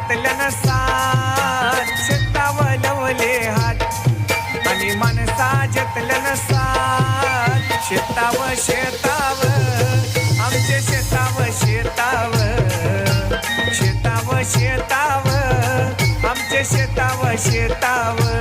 घेतल्यानं साथ शेताव लवले हात आणि माणसा घेतल्यानं साथ शेताव शेताव आमचे शेताव शेताव शेताव शेताव आमचे शेताव शेताव